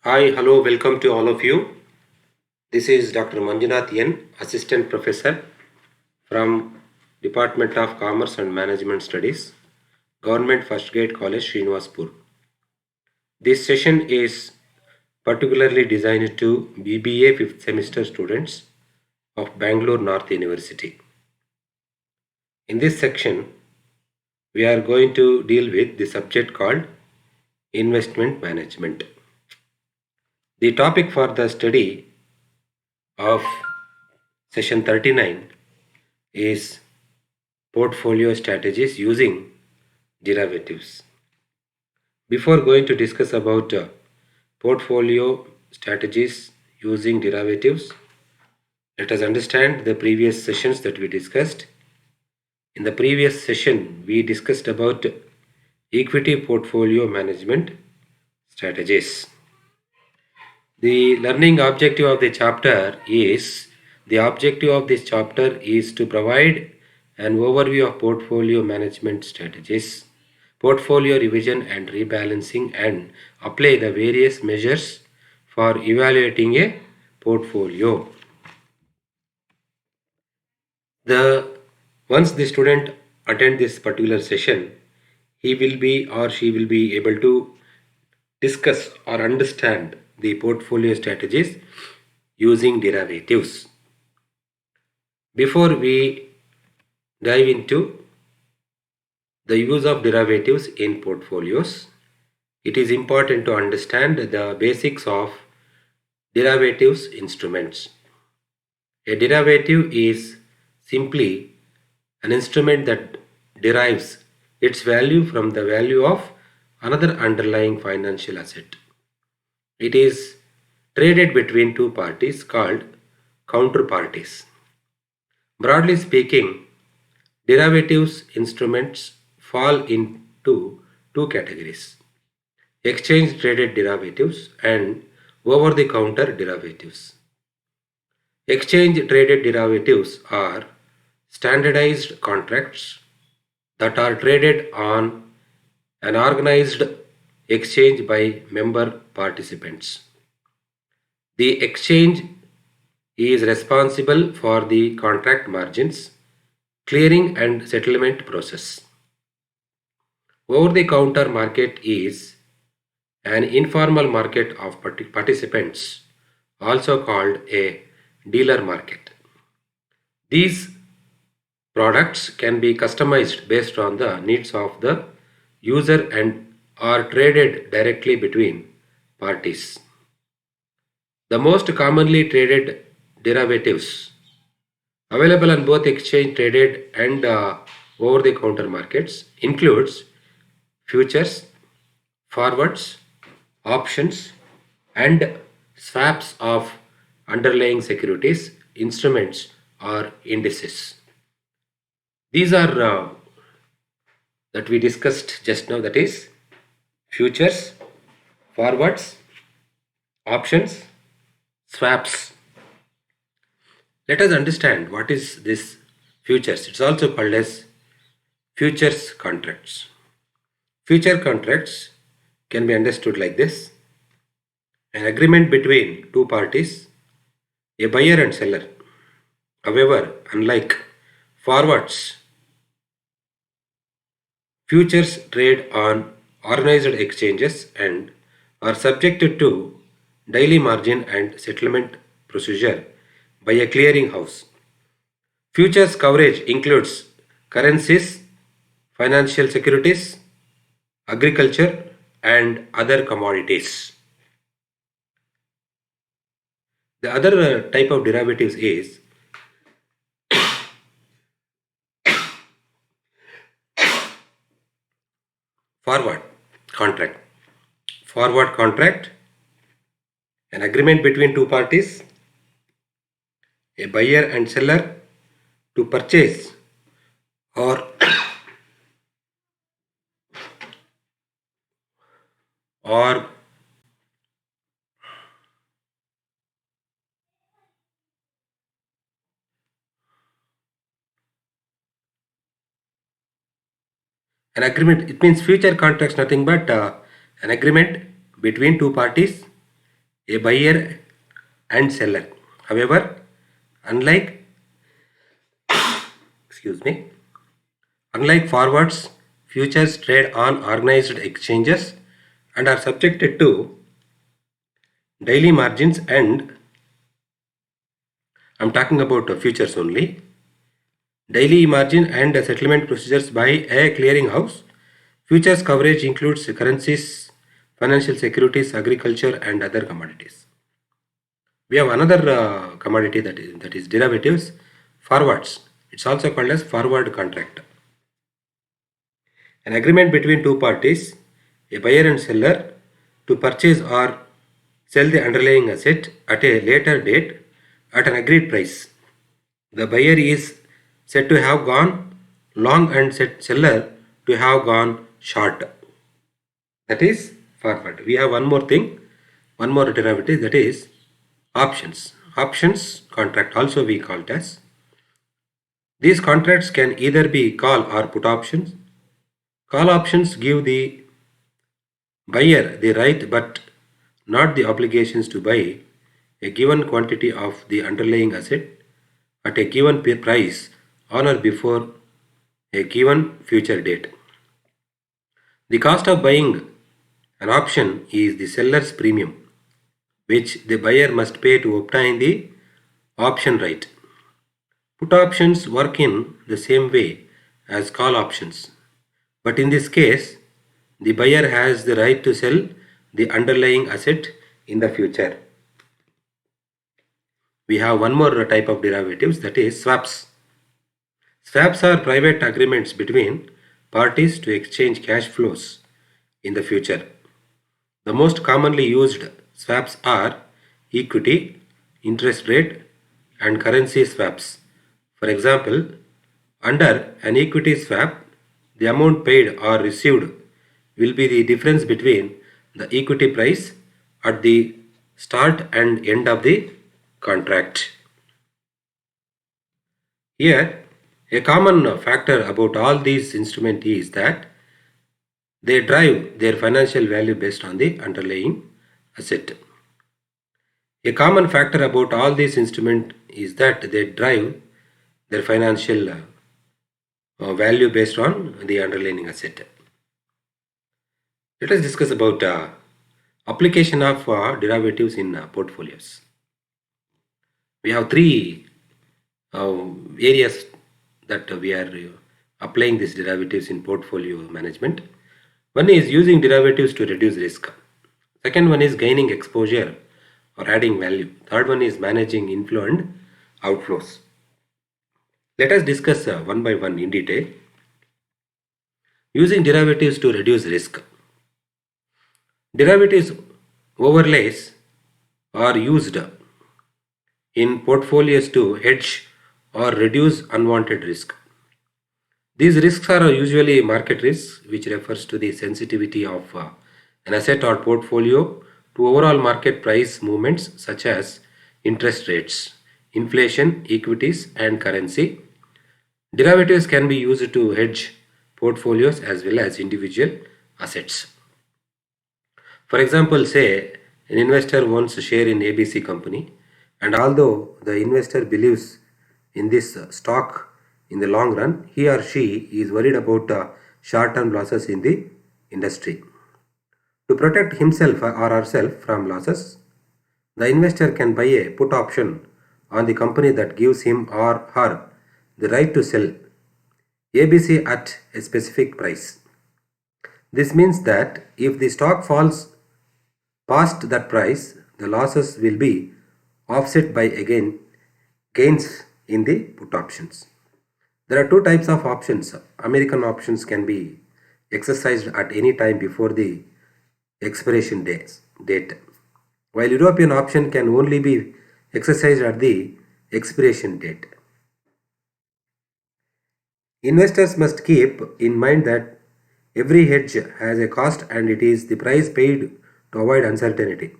Hi, hello, welcome to all of you. This is Dr. Manjunath N, Assistant Professor from Department of Commerce and Management Studies, Government First Grade College, Srinivaspur. This session is particularly designed to BBA 5th semester students of Bangalore North University. In this section, we are going to deal with the subject called Investment Management. The topic for the study of session 39 is portfolio strategies using derivatives. Before going to discuss about portfolio strategies using derivatives, let us understand the previous sessions that we discussed. In the previous session, we discussed about equity portfolio management strategies. The learning objective of the chapter is to provide an overview of portfolio management strategies, portfolio revision and rebalancing, and apply the various measures for evaluating a portfolio. Once the student attend this particular session, he will be or she will be able to discuss or understand the portfolio strategies using derivatives. Before we dive into the use of derivatives in portfolios, it is important to understand the basics of derivatives instruments. A derivative is simply an instrument that derives its value from the value of another underlying financial asset. It is traded between two parties called counterparties. Broadly speaking, derivatives instruments fall into two categories: exchange traded derivatives and over the counter derivatives. Exchange traded derivatives are standardized contracts that are traded on an organized exchange by member participants. The exchange is responsible for the contract margins, clearing and settlement process. Over-the-counter market is an informal market of participants, also called a dealer market. These products can be customized based on the needs of the user and are traded directly between parties. The most commonly traded derivatives available on both exchange traded and over-the-counter markets includes futures, forwards, options, and swaps of underlying securities, instruments, or indices. These are that we discussed just now, that is futures, forwards, options, swaps. Let us understand what is this futures. It's also called as futures contracts. Future contracts can be understood like this: an agreement between two parties, a buyer and seller. However, unlike forwards, futures trade on organized exchanges and are subjected to daily margin and settlement procedure by a clearing house. Futures coverage includes currencies, financial securities, agriculture, and other commodities. The other type of derivatives is forward contract. Forward contract, an agreement between two parties, a buyer and seller, to purchase or or an agreement. It means future contracts nothing but an agreement between two parties, a buyer and seller. However, unlike unlike forwards, futures trade on organized exchanges and are subjected to daily margins, and I'm talking about futures only. Daily margin and settlement procedures by a clearinghouse. Futures coverage includes currencies, financial securities, agriculture, and other commodities. We have another commodity that is derivatives, forwards. It's also called as forward contract. An agreement between two parties, a buyer and seller, to purchase or sell the underlying asset at a later date at an agreed price. The buyer is said to have gone long and seller to have gone short. That is forward. We have one more thing, one more derivative, that is options. Options contract also we call it as. These contracts can either be call or put options. Call options give the buyer the right but not the obligations to buy a given quantity of the underlying asset at a given price on or before a given future date. The cost of buying an option is the seller's premium, which the buyer must pay to obtain the option right. Put options work in the same way as call options, but in this case, the buyer has the right to sell the underlying asset in the future. We have one more type of derivatives, that is swaps. Swaps are private agreements between parties to exchange cash flows in the future. The most commonly used swaps are equity, interest rate, and currency swaps. For example, under an equity swap, the amount paid or received will be the difference between the equity price at the start and end of the contract. Here, a common factor about all these instruments is that they drive their financial value based on the underlying asset. A common factor about all these instruments is that they drive their financial value based on the underlying asset. Let us discuss about application of derivatives in portfolios. We have three areas that we are applying these derivatives in portfolio management. One is using derivatives to reduce risk. Second one is gaining exposure or adding value. Third one is managing inflow and outflows. Let us discuss one by one in detail. Using derivatives to reduce risk. Derivatives overlays are used in portfolios to hedge or reduce unwanted risk. These risks are usually market risks, which refers to the sensitivity of an asset or portfolio to overall market price movements such as interest rates, inflation, equities, and currency. Derivatives can be used to hedge portfolios as well as individual assets. For example, say an investor owns a share in ABC company, and although the investor believes in this stock in the long run, he or she is worried about short-term losses in the industry. To protect himself or herself from losses, the investor can buy a put option on the company that gives him or her the right to sell ABC at a specific price. This means that if the stock falls past that price, the losses will be offset by gains in the put options. There are two types of options. American options can be exercised at any time before the expiration date, while European option can only be exercised at the expiration date. Investors must keep in mind that every hedge has a cost and it is the price paid to avoid uncertainty.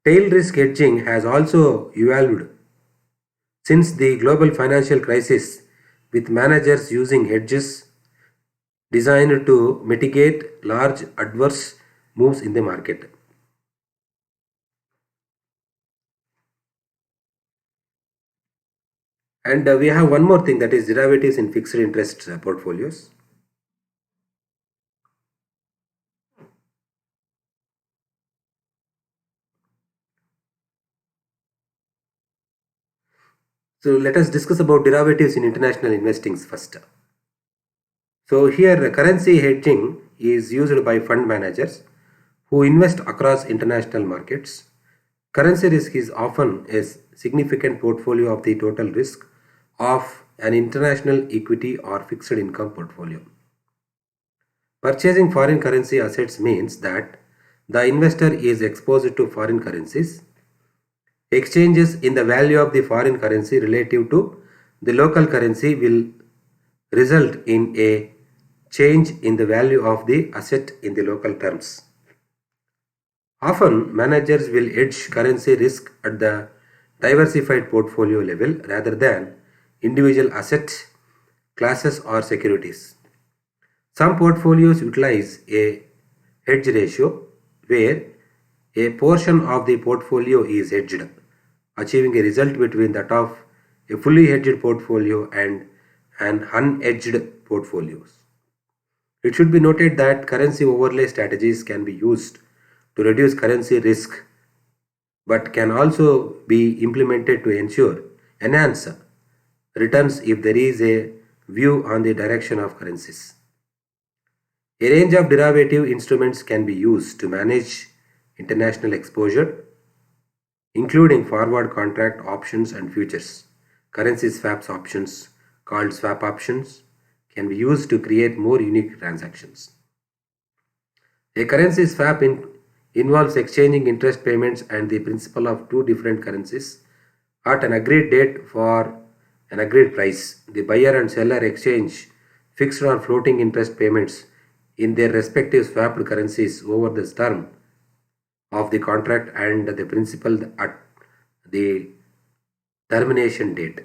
Tail risk hedging has also evolved since the global financial crisis, with managers using hedges designed to mitigate large adverse moves in the market. And we have one more thing, that is derivatives in fixed interest portfolios. So let us discuss about derivatives in international investings first. So here currency hedging is used by fund managers who invest across international markets. Currency risk is often a significant portfolio of the total risk of an international equity or fixed income portfolio. Purchasing foreign currency assets means that the investor is exposed to foreign currencies. Exchanges in the value of the foreign currency relative to the local currency will result in a change in the value of the asset in the local terms. Often, managers will hedge currency risk at the diversified portfolio level rather than individual asset classes or securities. Some portfolios utilize a hedge ratio where a portion of the portfolio is hedged, achieving a result between that of a fully hedged portfolio and an unhedged portfolio. It should be noted that currency overlay strategies can be used to reduce currency risk but can also be implemented to enhance returns if there is a view on the direction of currencies. A range of derivative instruments can be used to manage international exposure, including forward contract options and futures. Currency swaps options, called swap options, can be used to create more unique transactions. A currency swap involves exchanging interest payments and the principal of two different currencies at an agreed date for an agreed price. The buyer and seller exchange fixed or floating interest payments in their respective swapped currencies over the term of the contract and the principal at the termination date.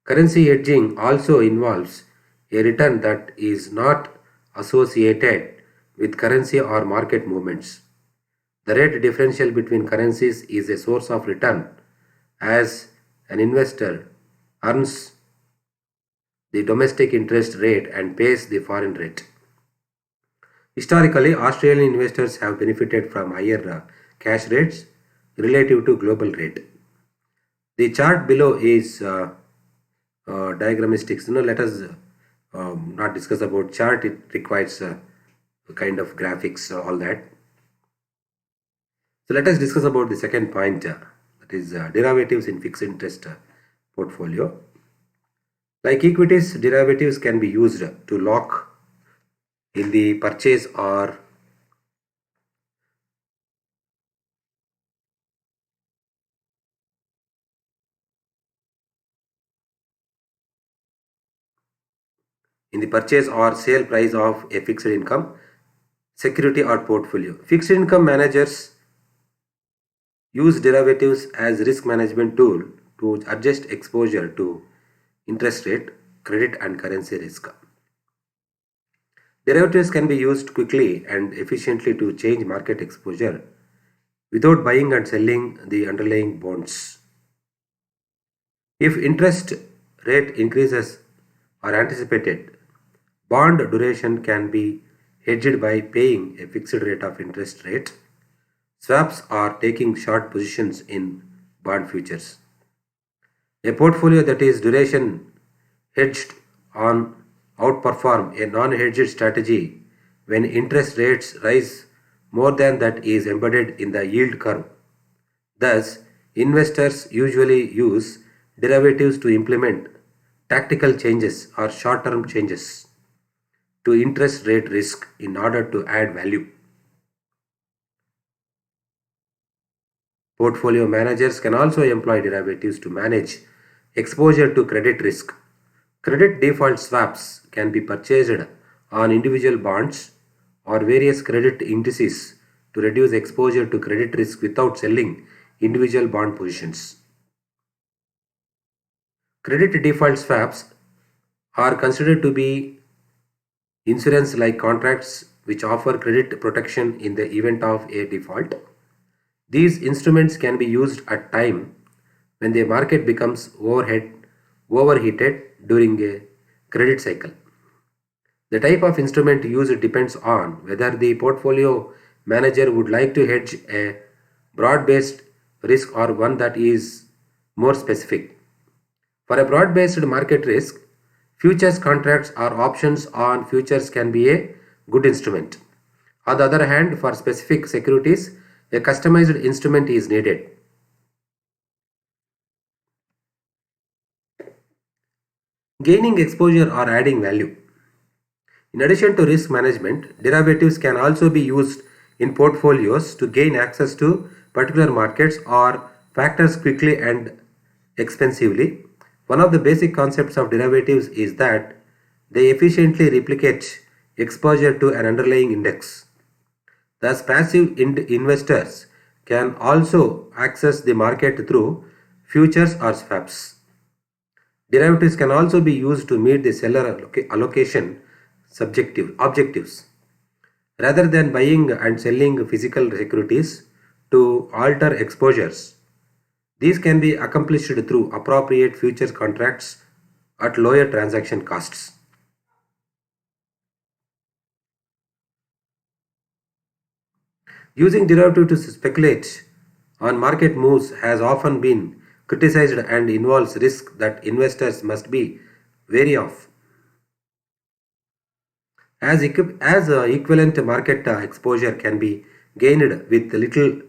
Currency hedging also involves a return that is not associated with currency or market movements. The rate differential between currencies is a source of return as an investor earns the domestic interest rate and pays the foreign rate. Historically, Australian investors have benefited from higher cash rates relative to global rate. The chart below is diagrammatic. So now let us not discuss about chart. It requires kind of graphics, all that. So let us discuss about the second point, that is derivatives in fixed interest portfolio. Like equities, derivatives can be used to lock in the purchase or sale price of a fixed income security or portfolio. Fixed income managers use derivatives as risk management tool to adjust exposure to interest rate, credit and currency risk. Derivatives can be used quickly and efficiently to change market exposure without buying and selling the underlying bonds. If interest rate increases are anticipated, bond duration can be hedged by paying a fixed rate of interest rate. Swaps are taking short positions in bond futures. A portfolio that is duration hedged on outperform a non-hedged strategy when interest rates rise more than that is embedded in the yield curve. Thus, investors usually use derivatives to implement tactical changes or short-term changes to interest rate risk in order to add value. Portfolio managers can also employ derivatives to manage exposure to credit risk. Credit default swaps can be purchased on individual bonds or various credit indices to reduce exposure to credit risk without selling individual bond positions. Credit default swaps are considered to be insurance-like contracts which offer credit protection in the event of a default. These instruments can be used at time when the market becomes overheated during a credit cycle. The type of instrument used depends on whether the portfolio manager would like to hedge a broad based risk or one that is more specific. For a broad based market risk, futures contracts or options on futures can be a good instrument. On the other hand, for specific securities, a customized instrument is needed. Gaining exposure or adding value. In addition to risk management, derivatives can also be used in portfolios to gain access to particular markets or factors quickly and expensively. One of the basic concepts of derivatives is that they efficiently replicate exposure to an underlying index. Thus, passive investors can also access the market through futures or swaps. Derivatives can also be used to meet the seller allocation objectives. Rather than buying and selling physical securities to alter exposures, these can be accomplished through appropriate futures contracts at lower transaction costs. Using derivative to speculate on market moves has often been criticized and involves risk that investors must be wary of. As equivalent market exposure can be gained with little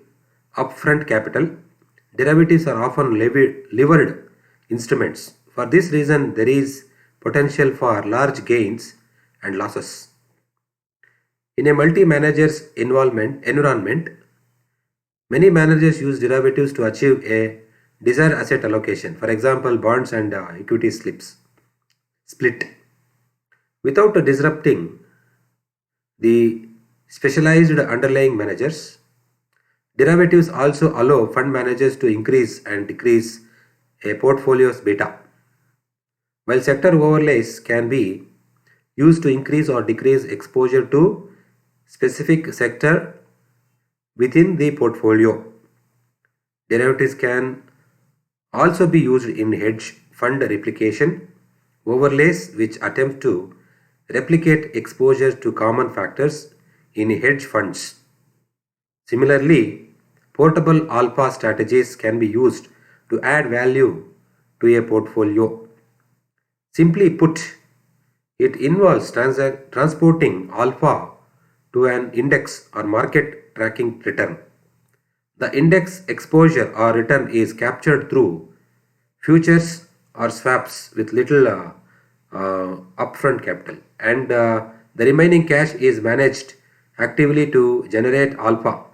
upfront capital, derivatives are often levered instruments. For this reason, there is potential for large gains and losses. In a multi-manager's environment, many managers use derivatives to achieve a desired asset allocation. For example, bonds and equity split. Without disrupting the specialized underlying managers, derivatives also allow fund managers to increase and decrease a portfolio's beta. While sector overlays can be used to increase or decrease exposure to specific sector within the portfolio, derivatives can also be used in hedge fund replication overlays which attempt to replicate exposure to common factors in hedge funds. Similarly, portable alpha strategies can be used to add value to a portfolio. Simply put, it involves transporting alpha to an index or market tracking return. The index exposure or return is captured through futures or swaps with little upfront capital, and the remaining cash is managed actively to generate alpha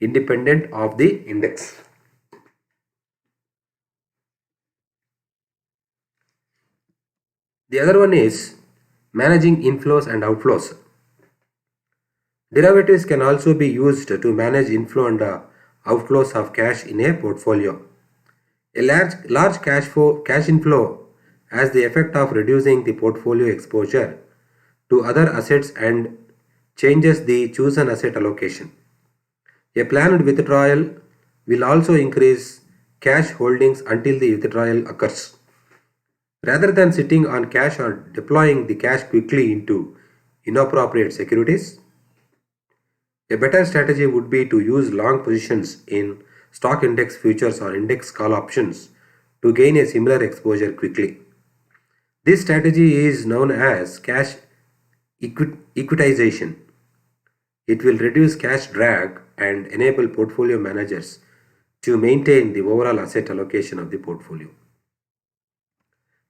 independent of the index. The other one is managing inflows and outflows. Derivatives can also be used to manage inflow and outflows of cash in a portfolio. A large cash inflow has the effect of reducing the portfolio exposure to other assets and changes the chosen asset allocation. A planned withdrawal will also increase cash holdings until the withdrawal occurs. Rather than sitting on cash or deploying the cash quickly into inappropriate securities, a better strategy would be to use long positions in stock index futures or index call options to gain a similar exposure quickly. This strategy is known as cash equitization. It will reduce cash drag and enable portfolio managers to maintain the overall asset allocation of the portfolio.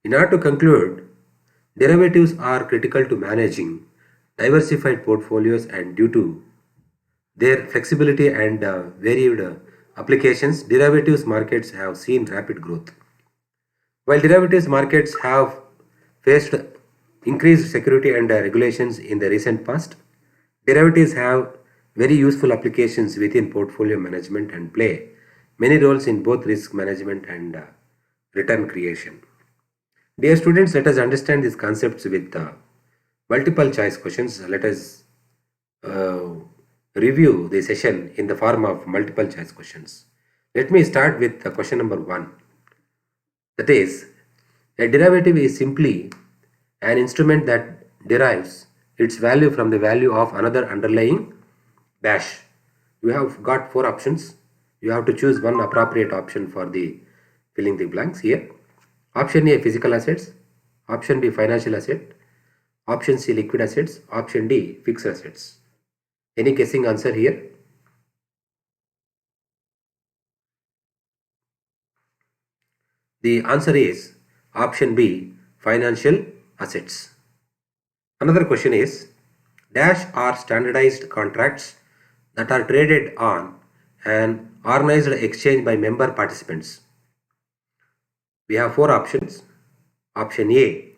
In order to conclude, derivatives are critical to managing diversified portfolios, and due to their flexibility and varied applications, derivatives markets have seen rapid growth. While derivatives markets have faced increased security and regulations in the recent past, derivatives have very useful applications within portfolio management and play many roles in both risk management and return creation. Dear students, let us understand these concepts with multiple choice questions. Let us uh, review the session in the form of multiple choice questions. Let me start with question number 1. That is, a derivative is simply an instrument that derives its value from the value of another underlying dash. You have got four options. You have to choose one appropriate option for the filling the blanks here. Option A, physical assets. Option B, financial asset. Option C, liquid assets. Option D, fixed assets. Any guessing answer here? The answer is option B, financial assets. Another question is, dash are standardized contracts that are traded on an organized exchange by member participants. We have four options. Option A,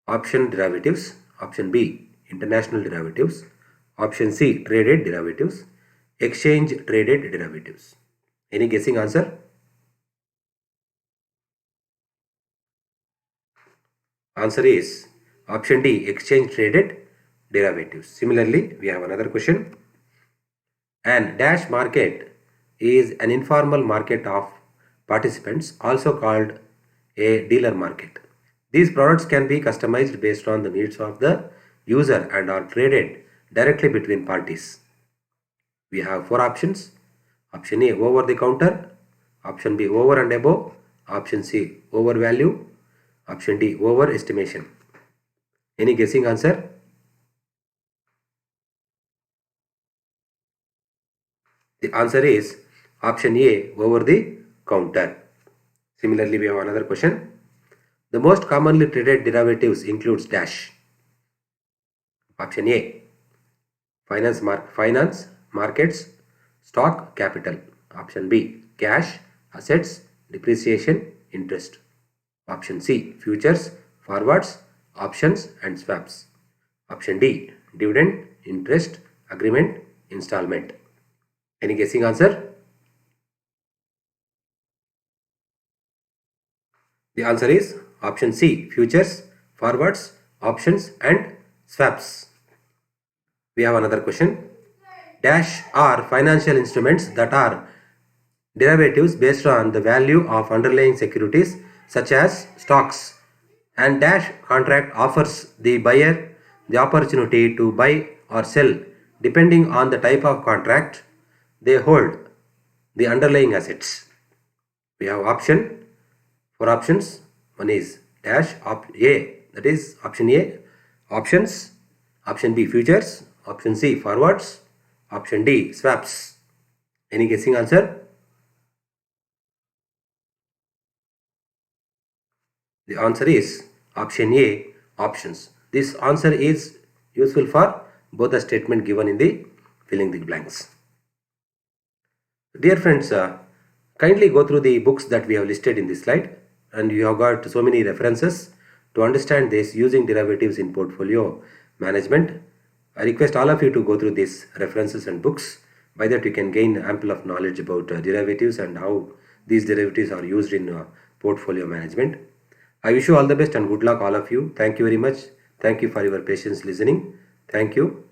option derivatives. Option B, international derivatives. Option C, traded derivatives. Exchange traded derivatives. Any guessing answer? Answer is option D, exchange traded derivatives. Similarly, we have another question. An dash market is an informal market of participants, also called a dealer market. These products can be customized based on the needs of the user and are traded directly between parties. We have four options. Option A, over the counter. Option B, over and above. Option C, over value. Option D, over estimation. Any guessing answer? The answer is option A, over the counter. Similarly, we have another question. The most commonly traded derivatives includes dash. Option A, finance markets, stock, capital. Option B, cash, assets, depreciation, interest. Option C, futures, forwards, options and swaps. Option D, dividend, interest, agreement, installment. Any guessing answer? The answer is option C, futures, forwards, options and swaps. We have another question. Dash are financial instruments that are derivatives based on the value of underlying securities such as stocks, and dash contract offers the buyer the opportunity to buy or sell depending on the type of contract they hold the underlying assets. We have four options. One is dash A, that is option A, options. Option B, futures. Option C, forwards. Option D, swaps. Any guessing answer? The answer is option A, options. This answer is useful for both the statement given in the filling the blanks. Dear friends, kindly go through the books that we have listed in this slide, and you have got so many references to understand this using derivatives in portfolio management. I request all of you to go through these references and books. By that you can gain ample of knowledge about derivatives and how these derivatives are used in portfolio management. I wish you all the best and good luck all of you. Thank you very much. Thank you for your patience listening. Thank you.